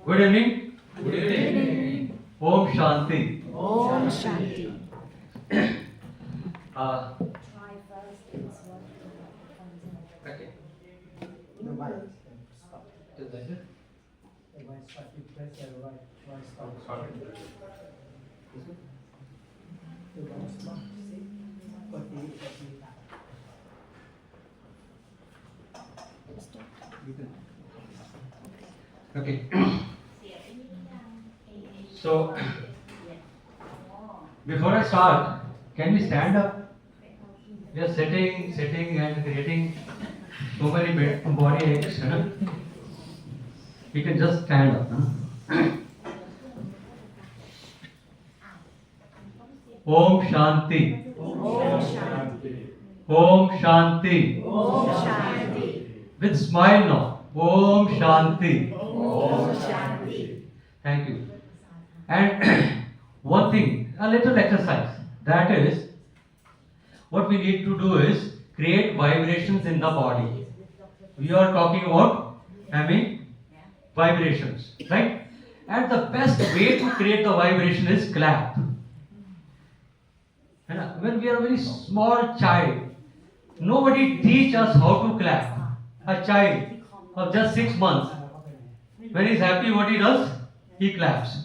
Good evening. Good evening. Om Shanti. Om Shanti. Uh, okay. The right stop. Is that it? The right stop. You press the right stop. Sorry. The right stop. See? What the you can. Okay. So, before I start, can we stand up? We are sitting and creating so many body aches. Huh? We can just stand up. Huh? Om Shanti. Om Shanti. Om Shanti. Om Shanti. With smile now. Om Shanti. Om Shanti. Thank you. And one thing, a little exercise. That is, what we need to do is create vibrations in the body. We are talking about having vibrations, right? And the best way to create the vibration is clap. And when we are a very small child, nobody teach us how to clap. A child of just 6 months, when he's happy, what he does? He claps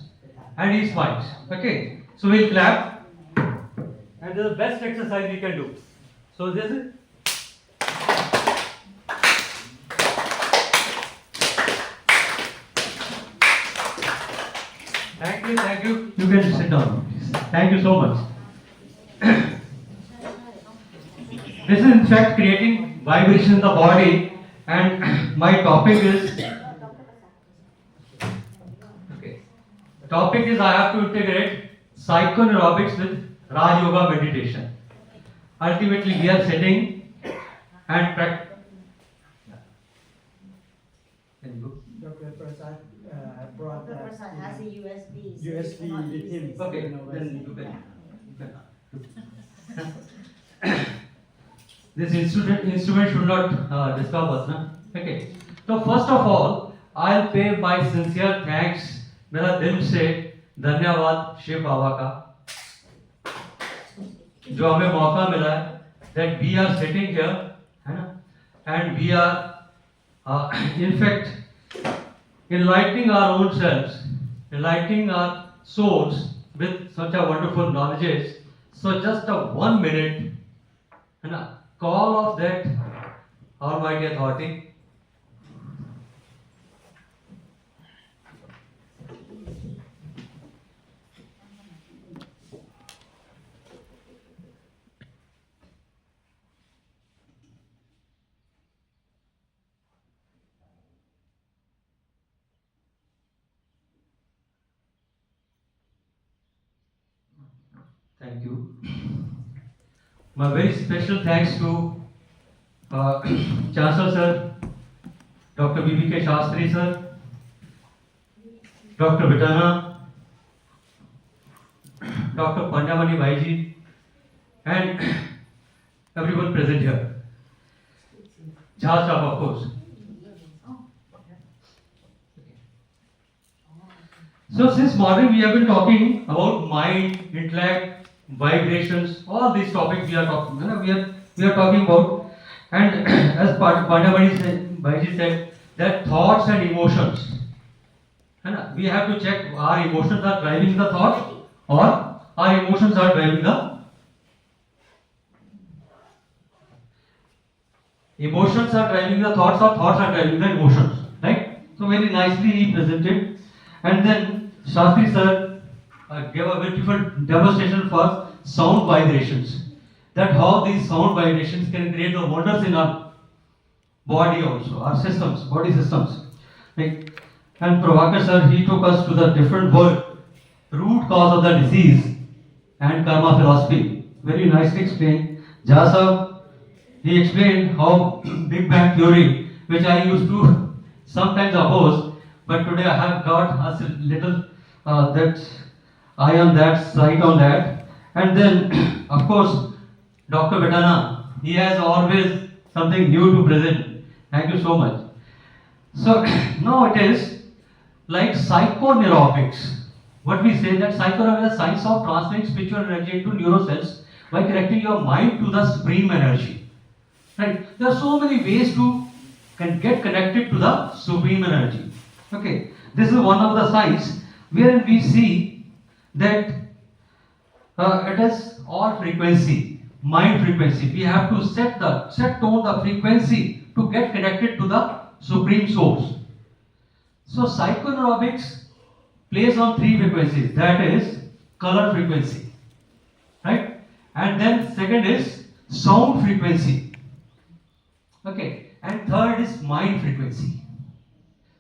and he smiles. Okay, so we'll clap, and this is the best exercise we can do. So this is. Thank you, thank you. You can sit down. Thank you so much. This is in fact creating vibration in the body, and my topic is. Okay. Topic is I have to integrate psychoneurologics with Raj Yoga meditation. Ultimately, we are sitting and practice. Dr. Prasad brought Dr. Prasad has a USB. so USB you cannot with use him. this. Okay, then you can. This instrument should not disturb us, na? Okay. So first of all, I'll pay my sincere thanks. मेरा दिल से धन्यवाद शिव बाबा का जो हमें मौका मिला है that we are sitting here, है ना? And we are in fact enlightening our own selves, enlightening our souls with such a wonderful knowledges. So just a 1 minute, है ना? Call of that Almighty Authority. Thank you. My very special thanks to Chancellor Sir, Dr. B.B.K. Shastri Sir, Dr. Vitana, Dr. Pandamani Bhaiji, and everyone present here. Jha Sahab, of course. So since morning we have been talking about mind, intellect, vibrations, all these topics we are talking. We are talking about, and as Pandamani said, that thoughts and emotions. We have to check our emotions are driving the thoughts or our emotions are driving the emotions are driving the thoughts or thoughts are driving the emotions, right? So very nicely he presented, and then Shastri sir gave a beautiful demonstration for sound vibrations. That how these sound vibrations can create the wonders in our body also, our systems, body systems. Like, and Prabhakar sir, he took us to the different word, root cause of the disease and karma philosophy. Very nicely explained. Jha sahab, he explained how Big Bang theory, which I used to sometimes oppose, but today I have got a little that eye on that, sight on that. And then, of course, Dr. Betana, he has always something new to present. Thank you so much. So now it is like psychoneurotics. What we say that psychoneurotics is the science of transferring spiritual energy into neurocells by connecting your mind to the supreme energy. Right? There are so many ways to can get connected to the supreme energy. Okay, this is one of the science wherein we see that it is all frequency, mind frequency. We have to set tone the frequency to get connected to the supreme source. So psychoneurotics plays on three frequencies. That is color frequency, right? And then second is sound frequency. Okay, and third is mind frequency.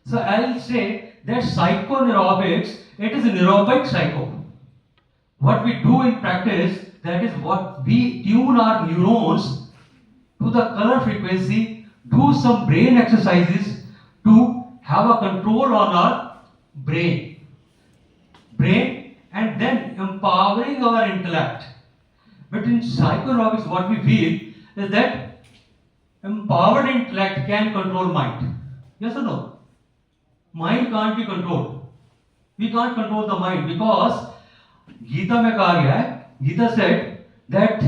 So I'll say that psychoneurotics, it is a neurobic psycho. What we do in practice, that is what we tune our neurons to the color frequency, do some brain exercises to have a control on our brain, and then empowering our intellect. But in psychoneurotics, what we feel is that empowered intellect can control mind. Yes or no? Mind can't be controlled. We can't control the mind because Gita में कहा गया है, Gita said that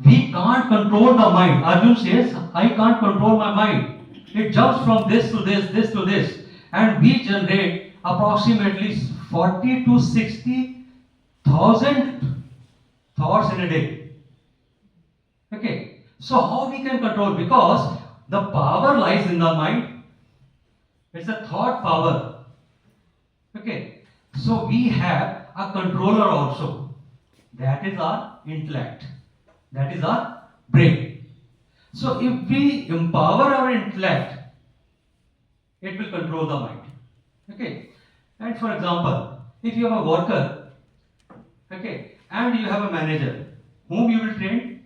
we can't control the mind. Arjun says, I can't control my mind. It jumps from this to this, this to this, and we generate approximately 40 to 60,000 thoughts in a day. Okay, so how we can control? Because the power lies in the mind. It's a thought power. Okay, so we have a controller also. That is our intellect. That is our brain. So if we empower our intellect, it will control the mind. Okay, and for example, if you have a worker, okay, and you have a manager, whom you will train?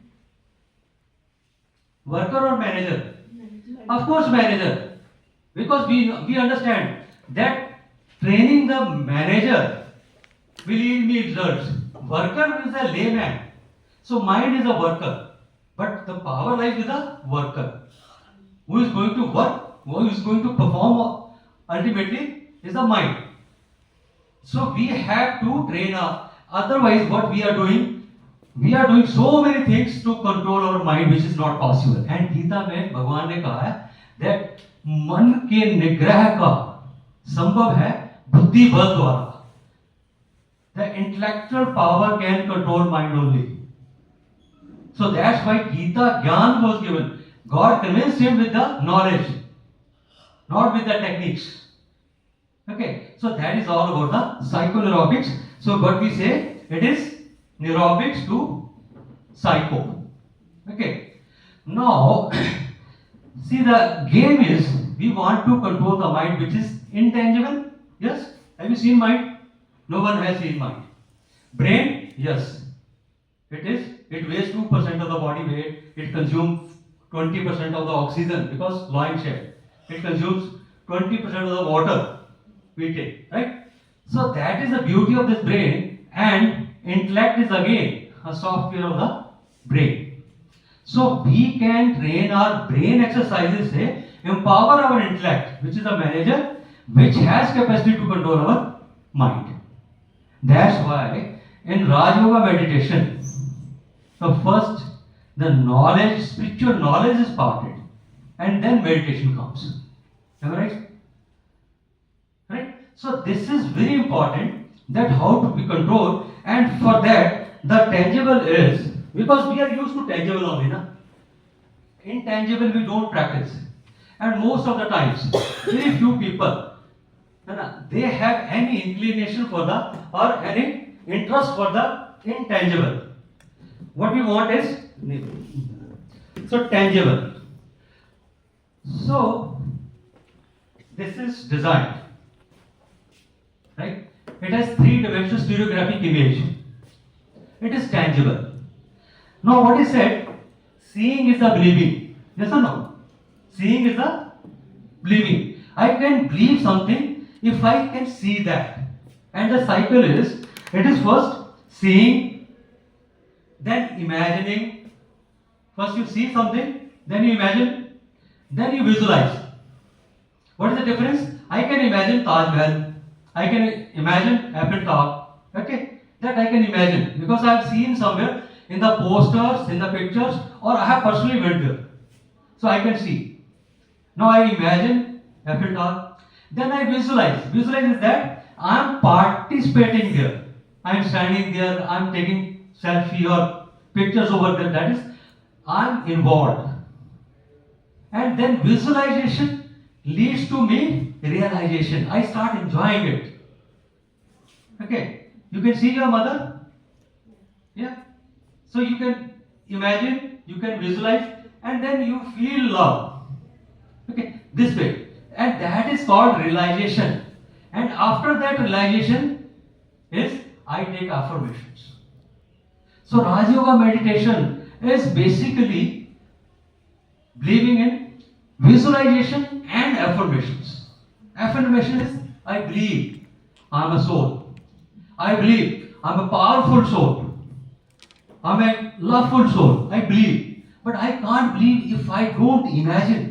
Worker or manager? Of course, manager. Because we understand that training the manager will yield me results. Worker is a layman. So mind is a worker. But the power lies with the worker. Who is going to work, who is going to perform ultimately is the mind. So we have to train up. Otherwise, what we are doing so many things to control our mind, which is not possible. And Gita में भगवान ने कहा है that मन के निग्रह का संभव है बुद्धि बल द्वारा. The intellectual power can control mind only. So that's why Gita Gyan was given. God convinced him with the knowledge, not with the techniques. Okay, so that is all about the psychoneurotics. So what we say, it is neurotics to psycho. Okay, now see, the game is we want to control the mind which is intangible. Yes, have you seen mind? No one has seen mind. Brain, yes, it weighs 2% of the body weight. It consumes 20% of the oxygen because lion share. It consumes 20% of the water we take, right? So that is the beauty of this brain, and intellect is again a software of the brain. So we can train our brain exercises, say, empower our intellect, which is a manager, which has capacity to control our mind. That's why in Raj Yoga meditation, the knowledge, spiritual knowledge is parted, and then meditation comes. Am I right? Right? So this is very important, that how to be controlled, and for that the tangible is, because we are used to tangible only, na? Intangible we don't practice, and most of the times very few people, they have any inclination for the, or any interest for the intangible. What we want is so tangible. So this is designed, right? It has 3-dimensional stereographic image. It is tangible. Now what is said? Seeing is the believing. Yes or no? Seeing is the believing. I can believe something if I can see that. And the cycle is, it is first seeing, then imagining. First you see something, then you imagine, then you visualize. What is the difference? I can imagine Taj Mahal. I can imagine Apple Talk. Okay, that I can imagine because I have seen somewhere in the posters, in the pictures, or I have personally went there, so I can see. Now I imagine Apple Talk. Then I visualize. Visualize is that I am participating there. I am standing there. I am taking selfie or pictures over there. That is, I am involved. And then visualization leads to me realization. I start enjoying it. Okay, you can see your mother. Yeah. So you can imagine, you can visualize, and then you feel love. Okay, this way. And that is called realization. And after that realization is I take affirmations. So Raj Yoga meditation is basically believing in visualization and affirmations. Affirmation is I believe I am a soul. I believe I am a powerful soul. I am a loveful soul. I believe. But I can't believe if I don't imagine.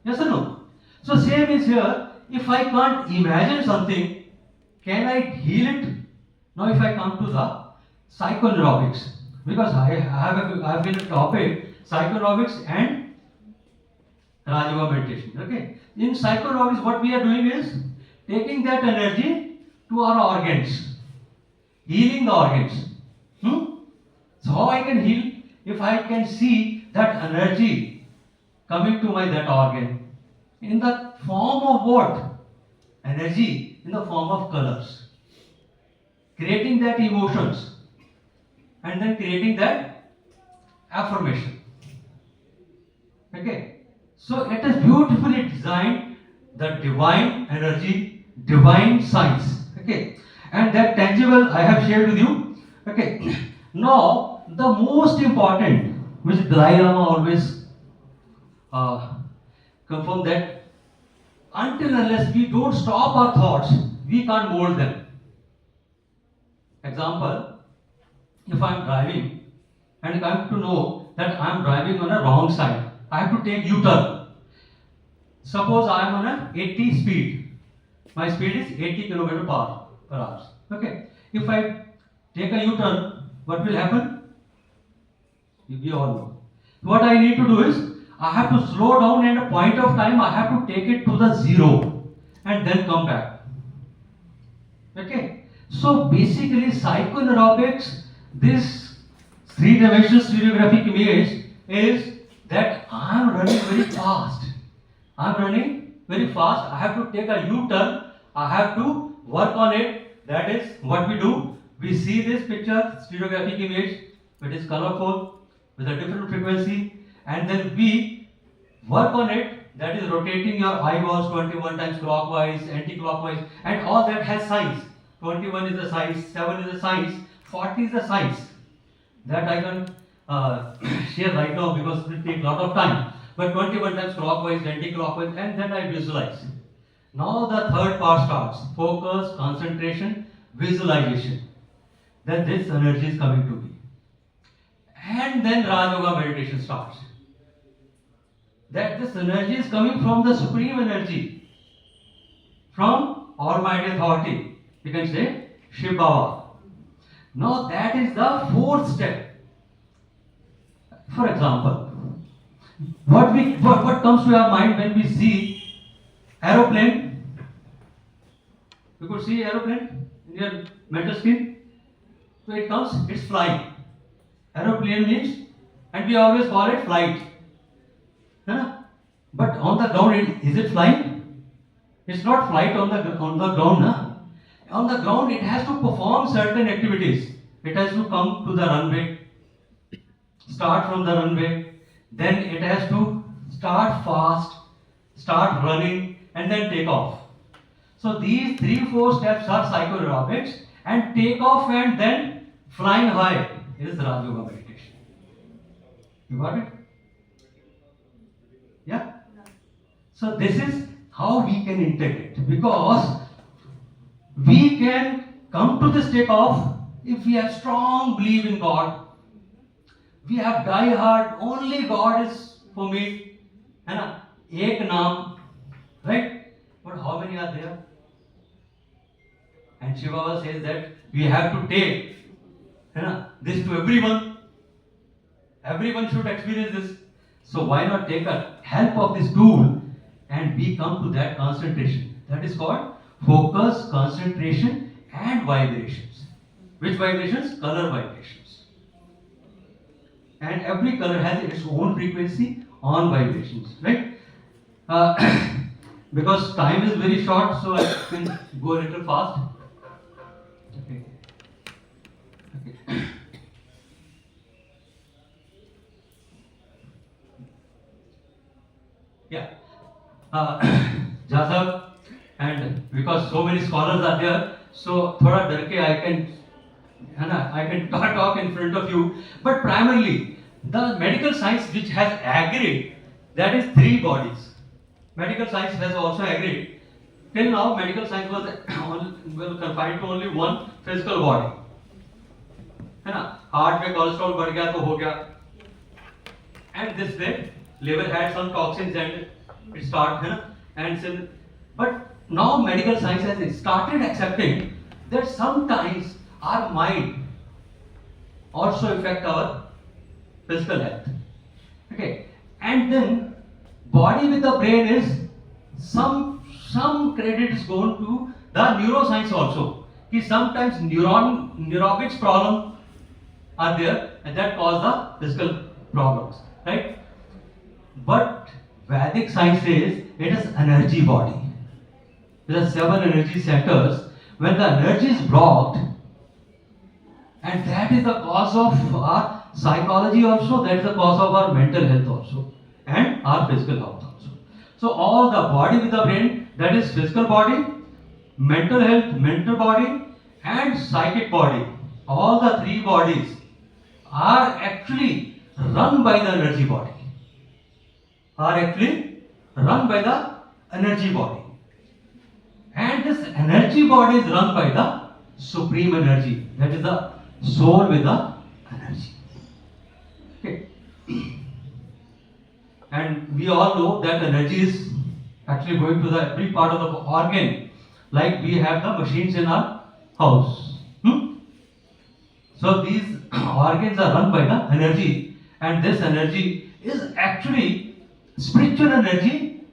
Yes or no? So same is here. If I can't imagine something, can I heal it? Now if I come to the psychoneurologics, because I have been a topic psychoneurologics and Raj Yoga meditation. Okay. In psychoneurologics, what we are doing is taking that energy to our organs, healing the organs. So how I can heal? If I can see that energy coming to my that organ in the form of what? Energy in the form of colors. Creating that emotions and then creating that affirmation. Okay. So it is beautifully designed, the divine energy, divine science. Okay. And that tangible I have shared with you. Okay. Now the most important, which Dalai Lama always confirm that until unless we don't stop our thoughts, we can't mold them. Example, if I am driving and I have to know that I am driving on a wrong side, I have to take U-turn. Suppose I am on a 80 speed. My speed is 80 km per hour. Okay. If I take a U-turn, what will happen? We all know. What I need to do is I have to slow down and a point of time I have to take it to the zero and then come back. Okay. So basically psychoneurologics, this three-dimensional stereographic image is that I am running very fast. I am running very fast. I have to take a U-turn. I have to work on it. That is what we do. We see this picture, stereographic image, it is colorful with a different frequency, and then we work on it. That is rotating your eyeballs 21 times clockwise, anti-clockwise, and all that has signs. 21 is the size, 7 is the size, 40 is the size. That I can share right now because it will take a lot of time. But 21 times clockwise, anti-clockwise, and then I visualize. Now the third part starts. Focus, concentration, visualization. Then this energy is coming to me. And then Raj Yoga meditation starts. That this energy is coming from the supreme energy, from Almighty Authority. You can say Shiv Baba. Now that is the fourth step. For example, what comes to our mind when we see aeroplane? You could see aeroplane in your mental screen. So it comes, it's flying. Aeroplane means, and we always call it flight. But on the ground, is it flying? It's not flight on the ground. On the ground, it has to perform certain activities. It has to come to the runway, start from the runway, then it has to start fast, start running, and then take off. So these 3-4 steps are psychoneurologics, and take off and then flying high is Raj Yoga meditation. You got it? Yeah? So this is how we can integrate, because we can come to this takeoff if we have strong belief in God. We have die hard, only God is for me. Ek naam, right? But how many are there? And Shiva Baba says that we have to take this to everyone. Everyone should experience this. So why not take a help of this tool and we come to that concentration? That is called focus, concentration and vibrations. Which vibrations? Color vibrations. And every color has its own frequency on vibrations, right? Because time is very short, so I can go a little fast. Okay. Okay. Yeah. Jazab, and because so many scholars are there, so thoda dar ke I can talk in front of you. But primarily, the medical science which has agreed, that is three bodies. Medical science has also agreed. Till now, medical science was confined to only one physical body. है ना? Heart में cholesterol बढ़ गया तो हो गया. And this way, liver had some toxins and it started, है ना? And so, but now medical science has started accepting that sometimes our mind also affect our physical health. Okay, and then body with the brain is some credit is going to the neuroscience also. Ki sometimes neurologic problem are there and that cause the physical problems, right? But Vedic science says it is energy body. There are 7 energy centers. When the energy is blocked, and that is the cause of our psychology also, that is the cause of our mental health also, and our physical health also. So all the body with the brain, that is physical body, mental health, mental body, and psychic body. All the three bodies are actually run by the energy body. And this energy body is run by the supreme energy, that is the soul with the energy. Okay. And we all know that energy is actually going to the every part of the organ, like we have the machines in our house. So these organs are run by the energy, and this energy is actually spiritual energy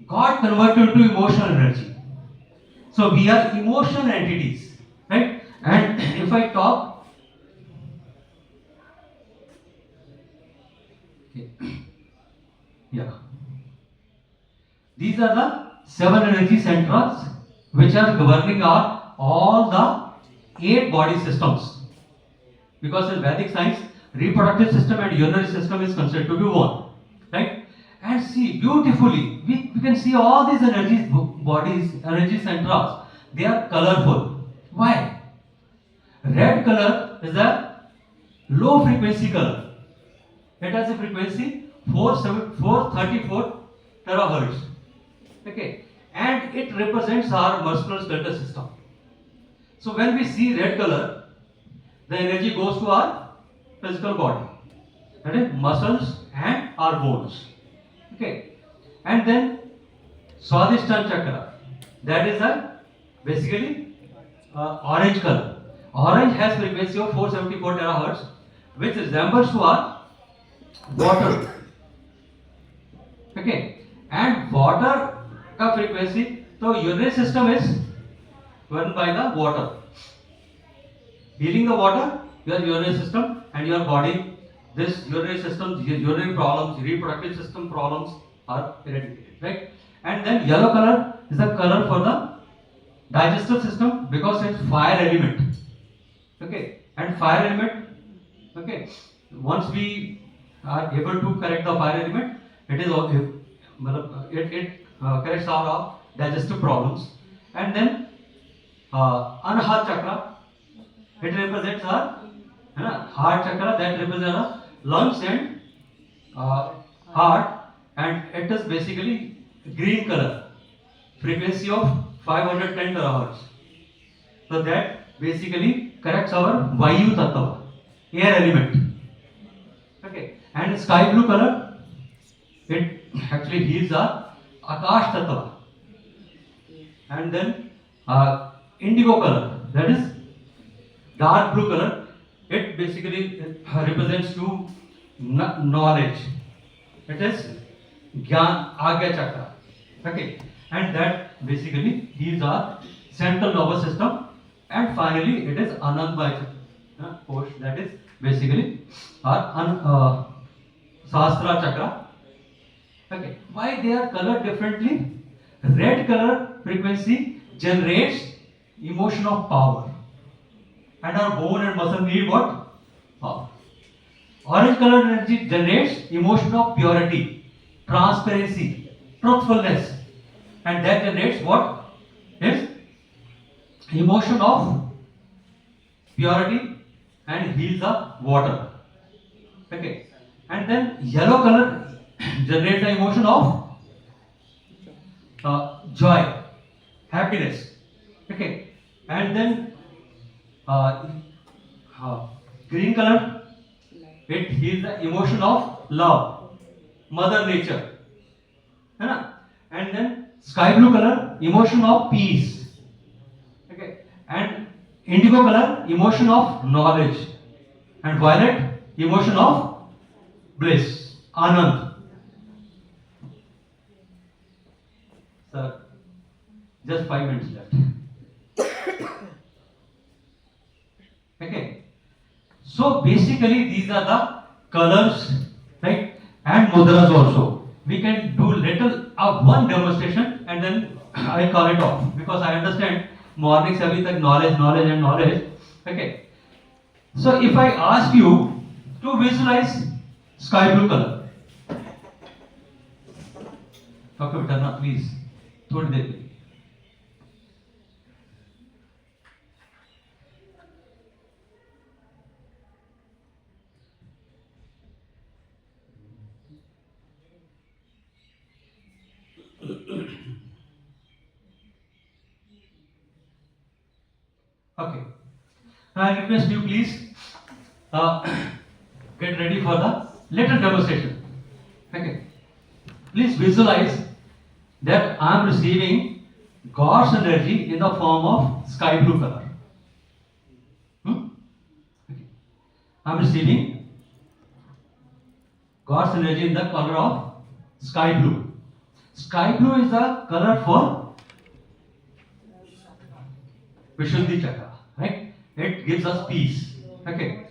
got converted into emotional energy. So we are emotional entities, right? And if I talk, okay. Yeah, these are the 7 energy centers which are governing all the 8 body systems. Because in Vedic science, reproductive system and urinary system is considered to be one, right? And see, beautifully, we can see all these energy bodies, energy centers, they are colorful. Why? Red color is a low frequency color. It has a frequency 434 terahertz. Okay, and it represents our musculoskeletal system. So when we see red color, the energy goes to our physical body, that is muscles and our bones. Okay, and then Swadhisthana chakra, that is a basically orange color. Orange has frequency of 474 terahertz, which resembles to our water. Okay, and water ka frequency, so urinary system is run by the water. Healing the water, your urinary system and your body, this urinary system, urinary problems, reproductive system problems are eradicated, right? And then yellow color is the color for the digestive system because it's fire element. Okay, and fire element, okay, once we are able to correct the fire element, it corrects our digestive problems. And then Anahata chakra, it represents our heart chakra, that represents our lungs and heart, and it is basically green color, frequency of 510 terahertz. So that basically corrects our Vayu tattva, air element. Okay, and sky blue color, it actually heals our Akash tattva. And then indigo color, that is dark blue color. It basically represents to knowledge. It is Gyan Agya Chakra. Okay, and that basically these are central nervous system, and finally it is Anandmaya Chakra, post, that is basically our Sahasrara Chakra. Okay, why they are colored differently? Red color frequency generates emotion of power, and our bone and muscle need what? Power. Orange color energy generates emotion of purity, transparency, truthfulness, and that generates what? Is emotion of purity and heals the water. Okay, and then yellow color generates the emotion of joy, happiness. Okay, and then green color, it heals the emotion of love, mother nature, है ना? And then sky blue color, emotion of peace. Okay, and indigo color, emotion of knowledge, and violet, emotion of bliss, anand. Sir, just 5 minutes left. Okay, so basically these are the colors, right? And mudras also. We can do little one demonstration and then I call it off, because I understand morning se abhi tak knowledge. Okay, so if I ask you to visualize sky blue color, okay beta na please थोड़ी देर के लिए. Okay, now I request you please get ready for the little demonstration. Okay, please visualize that I am receiving God's energy in the form of sky blue color. Okay. I am receiving God's energy in the color of sky blue. Sky blue is the color for Vishuddhi Chakra, right? It gives us peace. Okay.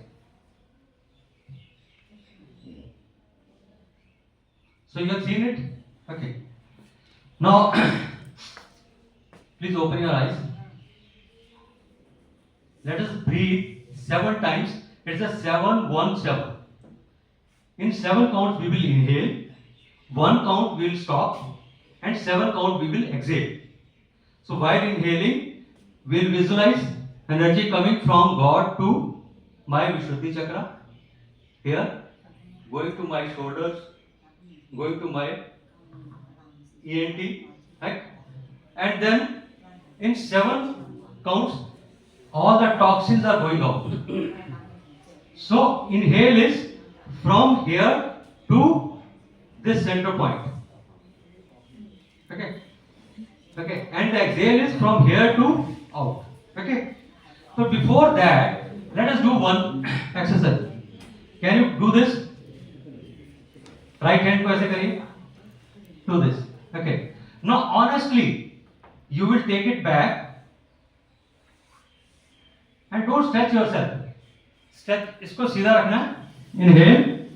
So you have seen it? Okay. Now, please open your eyes. Let us breathe 7 times. It's a 7-1-7. In 7 counts we will inhale, 1 count we will stop, and 7 count we will exhale. So while inhaling, we will visualize energy coming from God to my Vishuddhi Chakra, here, going to my shoulders, going to my ENT, right? And then in 7 counts, all the toxins are going out. So inhale is from here to this center point. Okay. Okay. And the exhale is from here to out. Okay. So before that, let us do one exercise. Can you do this? Right hand को ऐसे करिए. Do this. Okay. Now honestly, you will take it back and don't stretch yourself. Stretch, इसको सीधा रखना. Inhale.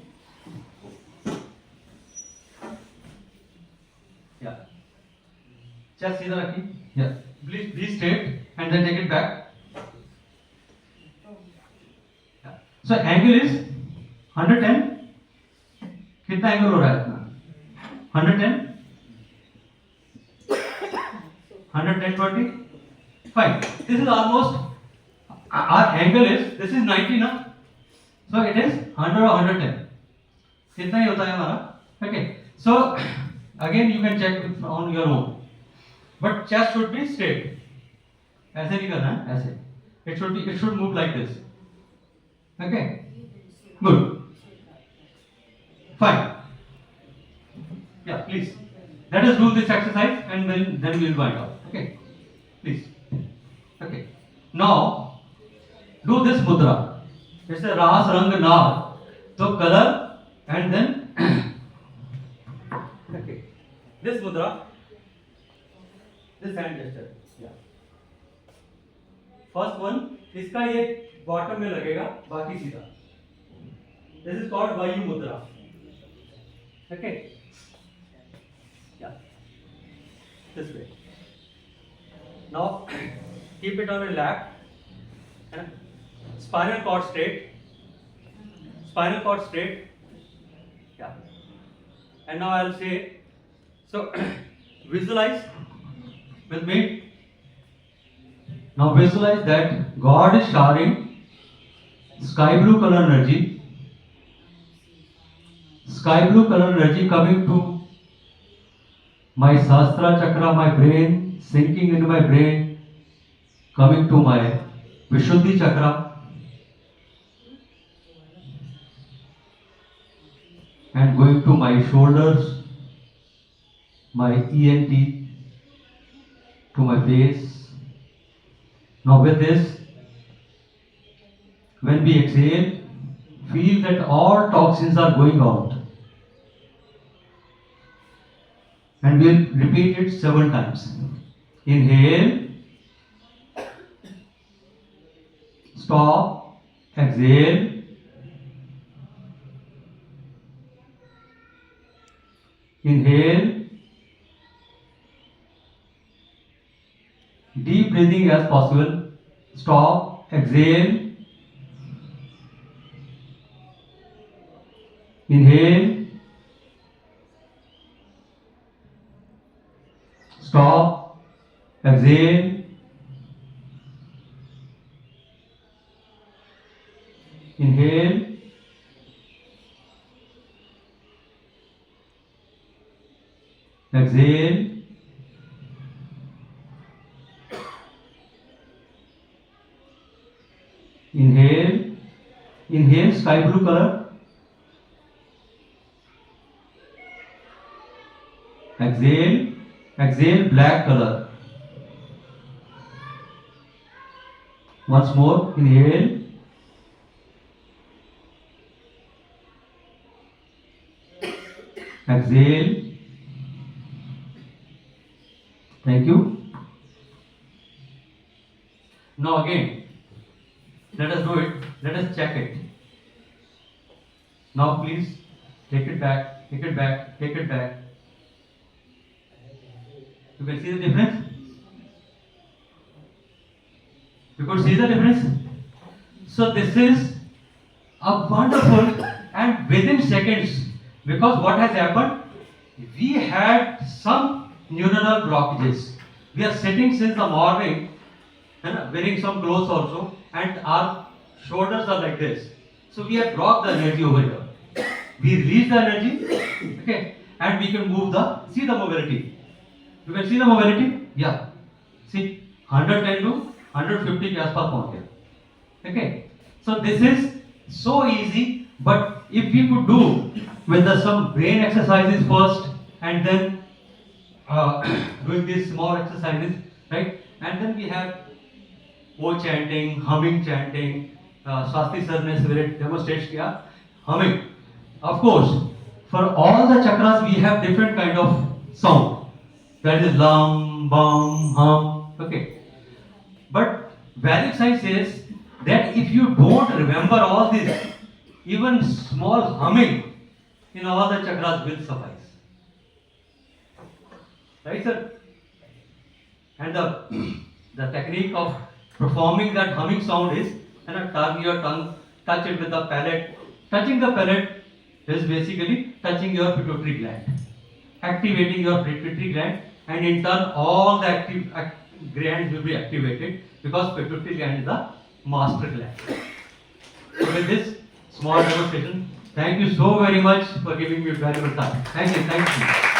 Yeah. Chest सीधा रखिए. Yeah. Please be straight and then take it back. Yeah. So angle is 110. कितना angle हो रहा है इतना? 110. 120. Fine. This is almost our angle is, this is 90 ना, so it is 100 or 110. कितना ही होता है हमारा? Okay. So again you can check on your own. But chest should be straight. ऐसे नहीं करना है, ऐसे. It should move like this. Okay. Good. Fine. Yeah, please. Let us do this exercise and then we will wind up. Okay. Please. Okay. Now, do this mudra. It's a ras rang nar. So color and then okay. This mudra, this hand gesture. Yeah. First one, इसका ये bottom में लगेगा, बाकी सीधा. This is called Vayu mudra. Okay. Yeah. This way. Now keep it on your lap. And spinal cord straight. Spinal cord straight. Yeah. And now I'll say, so visualize with me. Now visualize that God is showering sky blue color energy. Sky blue color energy coming to my Sahasrara chakra, my brain, sinking into my brain, coming to my Vishuddhi chakra, and going to my shoulders, my ENT, to my face. Now with this, when we exhale, feel that all toxins are going out. And we'll repeat it 7 times. Inhale, stop, exhale, inhale, deep breathing as possible, stop, exhale, inhale, stop, exhale, inhale, exhale, inhale, inhale sky blue color, exhale, exhale black color. Once more, inhale, exhale. Thank you. Now again, let us do it. Let us check it. Now please take it back, take it back, take it back. You can see the difference? You could see the difference? So this is a wonderful, and within seconds, because what has happened? We had some neuronal blockages. We are sitting since the morning and wearing some clothes also, and our shoulders are like this. So we have blocked the energy over here. We release the energy, okay, and we can move see the mobility. You can see the mobility? Yeah. See, 110 to 150 के आसपास पहुंच गया. Okay. So this is so easy, but if we could do with some brain exercises first, and then doing these small exercises, right? And then we have O chanting, humming chanting. Shastri sir ने सवेरे demonstrate किया humming. Of course, for all the chakras we have different kind of sound. That is lam, bam, hum. Okay. But Vedic science says that if you don't remember all this, even small humming in all the chakras will suffice. Right, sir? And the technique of performing that humming sound is turn your tongue, touch it with the palate. Touching the palate is basically touching your pituitary gland, activating your pituitary gland, and in turn all the active glands will be activated, because pituitary gland is the master gland. So with this small demonstration, thank you so very much for giving me valuable time. Thank you.